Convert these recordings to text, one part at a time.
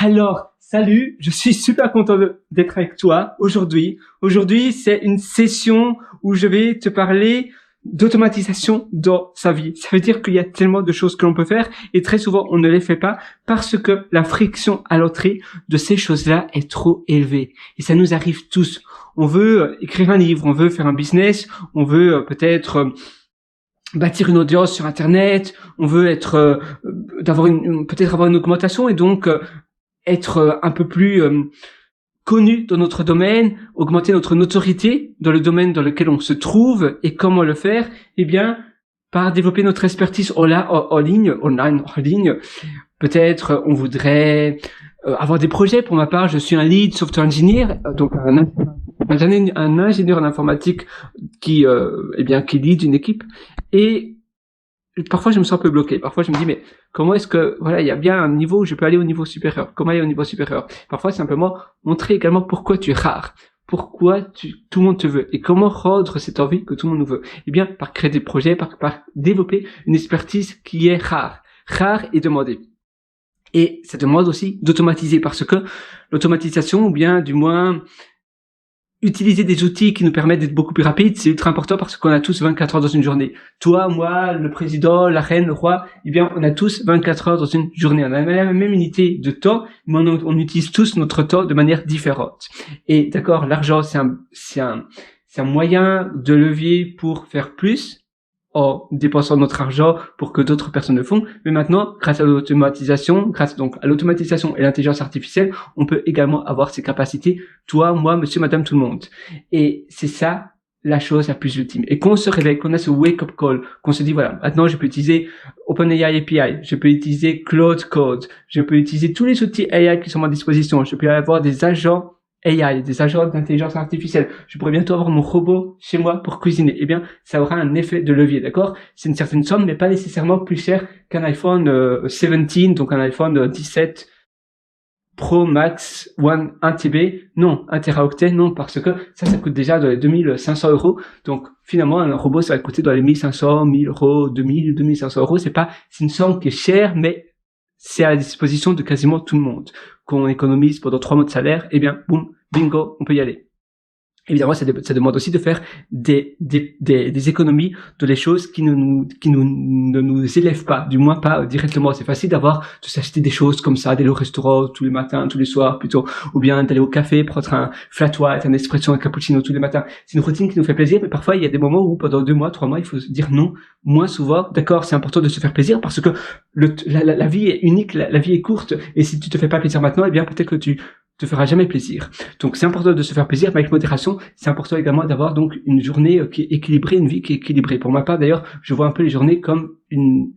Alors, salut, je suis super content d'être avec toi aujourd'hui. Aujourd'hui, c'est une session où je vais te parler d'automatisation dans sa vie. Ça veut dire qu'il y a tellement de choses que l'on peut faire et très souvent on ne les fait pas parce que la friction à l'entrée de ces choses-là est trop élevée. Et ça nous arrive tous. On veut écrire un livre, on veut faire un business, on veut peut-être bâtir une audience sur Internet, on veut être peut-être avoir une augmentation et donc être un peu plus connu dans notre domaine, augmenter notre notoriété dans le domaine dans lequel on se trouve. Et comment le faire? Eh bien, par développer notre expertise en ligne. Peut-être on voudrait avoir des projets. Pour ma part, je suis un lead software engineer, donc un ingénieur en informatique qui lead une équipe. Et parfois, je me sens un peu bloqué. Parfois, je me dis, mais comment est-ce que, il y a bien un niveau où je peux aller au niveau supérieur. Comment aller au niveau supérieur? Parfois, simplement montrer également pourquoi tu es rare. Pourquoi tout le monde te veut. Et comment rendre cette envie que tout le monde nous veut? Eh bien, par créer des projets, par développer une expertise qui est rare. Rare et demandée. Et ça demande aussi d'automatiser parce que l'automatisation, ou bien, du moins, utiliser des outils qui nous permettent d'être beaucoup plus rapides, c'est ultra important parce qu'on a tous 24 heures dans une journée. Toi, moi, le président, la reine, le roi, eh bien, on a tous 24 heures dans une journée. On a la même unité de temps, mais on utilise tous notre temps de manière différente. Et d'accord, l'argent, c'est un moyen de levier pour faire plus en dépensant notre argent pour que d'autres personnes le font. Mais maintenant, grâce à l'automatisation, grâce donc à l'automatisation et l'intelligence artificielle, on peut également avoir ces capacités, toi, moi, monsieur, madame, tout le monde. Et c'est ça la chose la plus ultime. Et qu'on se réveille, qu'on a ce wake-up call, qu'on se dit, voilà, maintenant je peux utiliser OpenAI API, je peux utiliser Claude Code, je peux utiliser tous les outils AI qui sont à ma disposition, je peux avoir des agents AI, des agents d'intelligence artificielle. Je pourrais bientôt avoir mon robot chez moi pour cuisiner. Eh bien, ça aura un effet de levier, d'accord? C'est une certaine somme, mais pas nécessairement plus cher qu'un iPhone 17, donc un iPhone 17 Pro Max 1 TB. Non, 1 Teraoctet, non, parce que ça coûte déjà dans les 2500 euros. Donc, finalement, un robot, ça va coûter dans les 1500, 1000 euros, 2000, 2500 euros. C'est une somme qui est chère, mais c'est à la disposition de quasiment tout le monde. Qu'on économise pendant 3 mois de salaire, eh bien, boum, bingo, on peut y aller. Évidemment, ça demande aussi de faire des économies de les choses qui ne nous élèvent pas, du moins pas directement. C'est facile de s'acheter des choses comme ça, d'aller au restaurant tous les matins, tous les soirs plutôt, ou bien d'aller au café, prendre un flat white, un espresso, un cappuccino tous les matins. C'est une routine qui nous fait plaisir, mais parfois il y a des moments où pendant 2 mois, 3 mois, il faut se dire non, moins souvent. D'accord, c'est important de se faire plaisir parce que la vie est unique, la vie est courte, et si tu te fais pas plaisir maintenant, eh bien peut-être que tu te fera jamais plaisir. Donc c'est important de se faire plaisir, mais avec modération. C'est important également d'avoir donc une journée qui est équilibrée, une vie qui est équilibrée. Pour ma part d'ailleurs, je vois un peu les journées comme une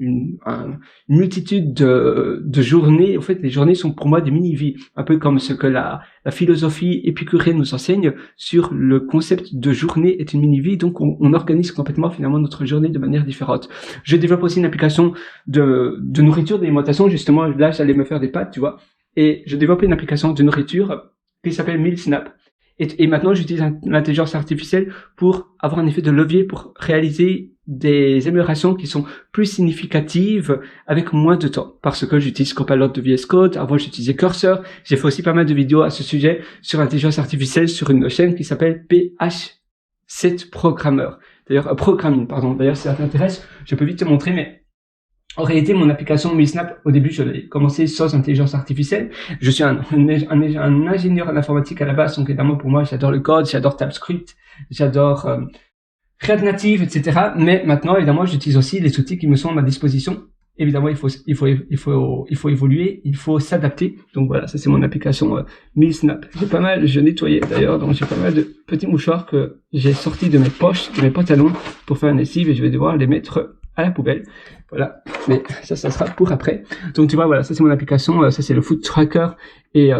multitude de journées. En fait, les journées sont pour moi des mini-vies, un peu comme ce que la philosophie épicurienne nous enseigne sur le concept de journée est une mini-vie. Donc on organise complètement finalement notre journée de manière différente. Je développe aussi une application de nourriture, d'alimentation. Justement, là j'allais me faire des pâtes, tu vois. Et je développe une application de nourriture qui s'appelle MealSnap. Et maintenant, j'utilise l'intelligence artificielle pour avoir un effet de levier pour réaliser des améliorations qui sont plus significatives avec moins de temps. Parce que j'utilise Copilot de VS Code. Avant, j'utilisais Cursor. J'ai fait aussi pas mal de vidéos à ce sujet sur l'intelligence artificielle sur une chaîne qui s'appelle PH7 Programmeur. D'ailleurs, Programming, pardon. D'ailleurs, si ça t'intéresse, je peux vite te montrer, mais en réalité, mon application MealSnap, au début, je l'ai commencé sans intelligence artificielle. Je suis un ingénieur en informatique à la base, donc évidemment pour moi, j'adore le code, j'adore TypeScript, j'adore React Native, etc. Mais maintenant, évidemment, j'utilise aussi les outils qui me sont à ma disposition. Évidemment, il faut évoluer, il faut s'adapter. Donc voilà, ça c'est mon application MealSnap. J'ai pas mal, je nettoyais d'ailleurs, donc j'ai pas mal de petits mouchoirs que j'ai sortis de mes poches, de mes pantalons pour faire un lessive et je vais devoir les mettre à la poubelle. Voilà, mais ça sera pour après. Donc tu vois, voilà, ça c'est mon application, ça c'est le Food Tracker. Et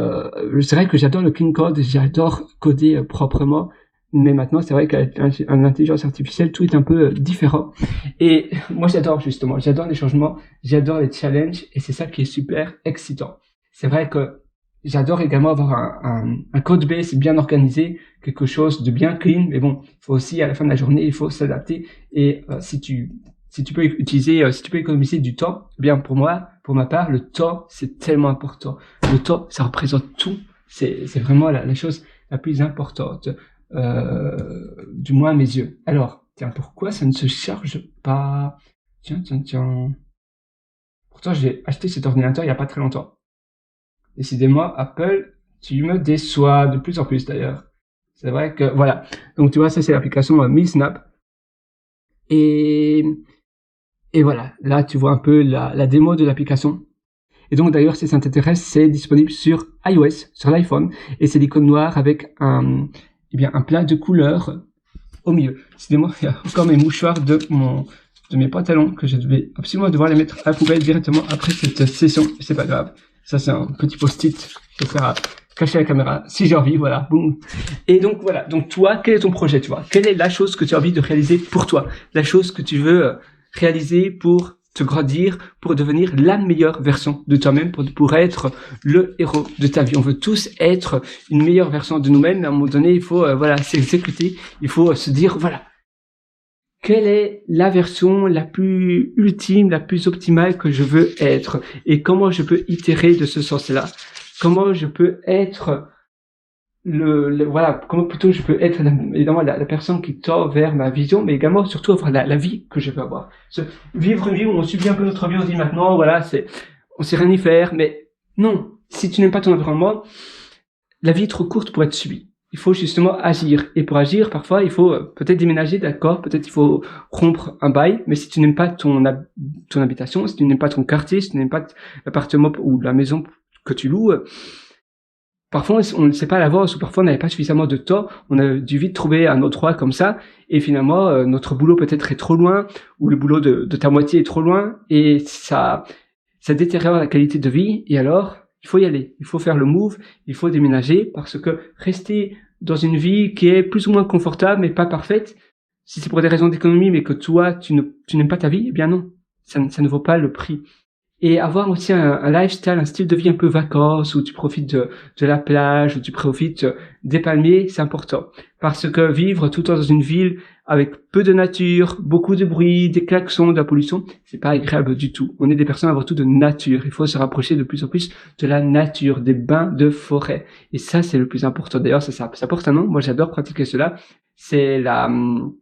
c'est vrai que j'adore le clean code, j'adore coder proprement. Mais maintenant, c'est vrai qu'avec l'intelligence artificielle, tout est un peu différent. Et moi, j'adore les changements, j'adore les challenges, et c'est ça qui est super excitant. C'est vrai que j'adore également avoir un code base bien organisé, quelque chose de bien clean, mais bon, il faut aussi, à la fin de la journée, il faut s'adapter. Et si si tu peux utiliser, si tu peux économiser du temps, eh bien pour moi, pour ma part, le temps c'est tellement important. Le temps, ça représente tout. C'est vraiment la chose la plus importante, du moins à mes yeux. Alors, tiens, pourquoi ça ne se charge pas? Tiens. Pourtant, j'ai acheté cet ordinateur il y a pas très longtemps. Décidément, Apple, tu me déçois de plus en plus d'ailleurs. C'est vrai que, voilà. Donc, tu vois, ça, c'est l'application MiSnap. Et voilà. Là, tu vois un peu la démo de l'application. Et donc, d'ailleurs, si ça t'intéresse, c'est disponible sur iOS, sur l'iPhone. Et c'est l'icône noire avec un plat de couleurs au milieu. Décidément, il y a encore mes mouchoirs de mes pantalons que je devais absolument devoir les mettre à la poubelle directement après cette session. C'est pas grave. Ça, c'est un petit post-it pour faire cacher la caméra. Si j'ai envie, voilà, boum. Et donc, voilà. Donc, toi, quel est ton projet, tu vois? Quelle est la chose que tu as envie de réaliser pour toi? La chose que tu veux réaliser pour te grandir, pour devenir la meilleure version de toi-même, pour être le héros de ta vie. On veut tous être une meilleure version de nous-mêmes. À un moment donné, il faut, s'exécuter. Il faut se dire, voilà. Quelle est la version la plus ultime, la plus optimale que je veux être? Et comment je peux itérer de ce sens-là? Comment je peux être comment plutôt je peux être évidemment la personne qui tend vers ma vision, mais également surtout avoir la vie que je veux avoir. Vivre une vie où on subit un peu notre vie, on se dit maintenant, voilà, on sait rien y faire, mais non. Si tu n'aimes pas ton environnement, la vie est trop courte pour être subie. Il faut justement agir. Et pour agir, parfois, il faut peut-être déménager, d'accord, peut-être il faut rompre un bail, mais si tu n'aimes pas ton habitation, si tu n'aimes pas ton quartier, si tu n'aimes pas l'appartement ou la maison que tu loues, parfois on ne sait pas à l'avance, ou parfois on n'avait pas suffisamment de temps, on a dû vite trouver un endroit comme ça, et finalement notre boulot peut-être est trop loin, ou le boulot de ta moitié est trop loin, et ça détériore la qualité de vie, et alors il faut y aller, il faut faire le move, il faut déménager, parce que rester dans une vie qui est plus ou moins confortable, mais pas parfaite, si c'est pour des raisons d'économie, mais que toi, tu n'aimes pas ta vie, eh bien non, ça ne vaut pas le prix. Et avoir aussi un lifestyle, un style de vie un peu vacances, où tu profites de la plage, où tu profites des palmiers, c'est important. Parce que vivre tout le temps dans une ville avec peu de nature, beaucoup de bruit, des klaxons, de la pollution, c'est pas agréable du tout. On est des personnes avant tout de nature. Il faut se rapprocher de plus en plus de la nature, des bains de forêt. Et ça, c'est le plus important. D'ailleurs, ça porte un nom. Moi, j'adore pratiquer cela. C'est en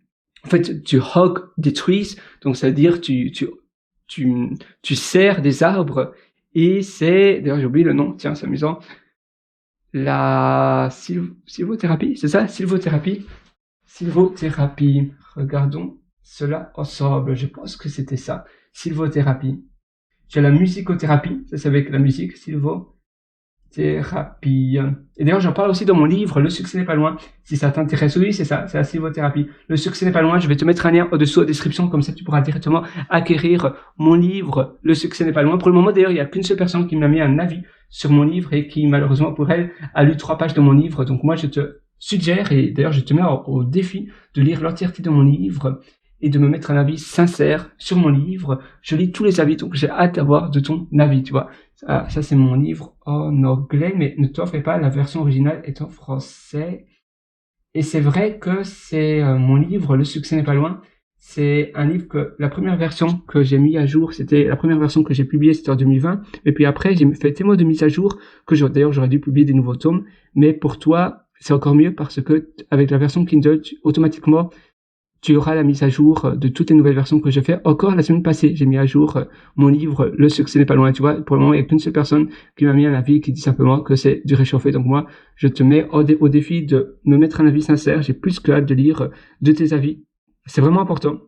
fait, tu hug des trees. Donc, ça veut dire tu serres des arbres, et d'ailleurs j'ai oublié le nom, tiens, c'est amusant, la sylvothérapie, c'est ça? Sylvothérapie, regardons cela ensemble, je pense que c'était ça, sylvothérapie. Tu as la musicothérapie, ça c'est avec la musique, sylvothérapie. Et d'ailleurs, j'en parle aussi dans mon livre, Le succès n'est pas loin. Si ça t'intéresse, oui, c'est ça, c'est la sylvothérapie. Le succès n'est pas loin. Je vais te mettre un lien au-dessous en description, comme ça tu pourras directement acquérir mon livre, Le succès n'est pas loin. Pour le moment, d'ailleurs, il n'y a qu'une seule personne qui m'a mis un avis sur mon livre et qui, malheureusement pour elle, a lu 3 pages de mon livre. Donc moi, je te suggère, et d'ailleurs, je te mets au défi de lire l'entièreté de mon livre et de me mettre un avis sincère sur mon livre. Je lis tous les avis, donc j'ai hâte d'avoir de ton avis, tu vois. Ça c'est mon livre en anglais, mais ne t'en fais pas, la version originale est en français. Et c'est vrai que c'est mon livre, Le succès n'est pas loin. C'est un livre que la première version que j'ai mis à jour, c'était la première version que j'ai publiée, c'était en 2020. Et puis après, j'ai fait tellement de mises à jour que d'ailleurs j'aurais dû publier des nouveaux tomes. Mais pour toi, c'est encore mieux parce que avec la version Kindle, automatiquement, tu auras la mise à jour de toutes les nouvelles versions que je fais. Encore la semaine passée, j'ai mis à jour mon livre Le succès n'est pas loin. Tu vois, pour le moment, il n'y a qu'une seule personne qui m'a mis un avis qui dit simplement que c'est du réchauffé. Donc moi, je te mets au défi de me mettre un avis sincère. J'ai plus que hâte de lire de tes avis. C'est vraiment important.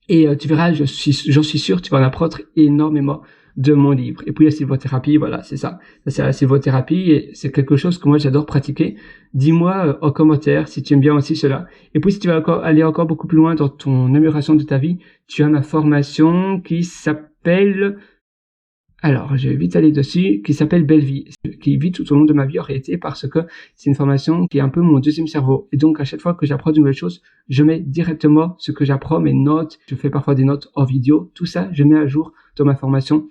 Et tu verras, j'en suis sûr, tu vas en apprendre énormément de mon livre. Et puis la sylvothérapie, voilà, c'est ça. C'est la sylvothérapie, et c'est quelque chose que moi j'adore pratiquer. Dis-moi en commentaire si tu aimes bien aussi cela. Et puis si tu veux aller encore beaucoup plus loin dans ton amélioration de ta vie, tu as ma formation qui s'appelle... Alors, je vais vite aller dessus, qui s'appelle Belle Vie, qui vit tout au long de ma vie en réalité, parce que c'est une formation qui est un peu mon deuxième cerveau. Et donc, à chaque fois que j'apprends de nouvelles choses, je mets directement ce que j'apprends, mes notes, je fais parfois des notes en vidéo, tout ça, je mets à jour dans ma formation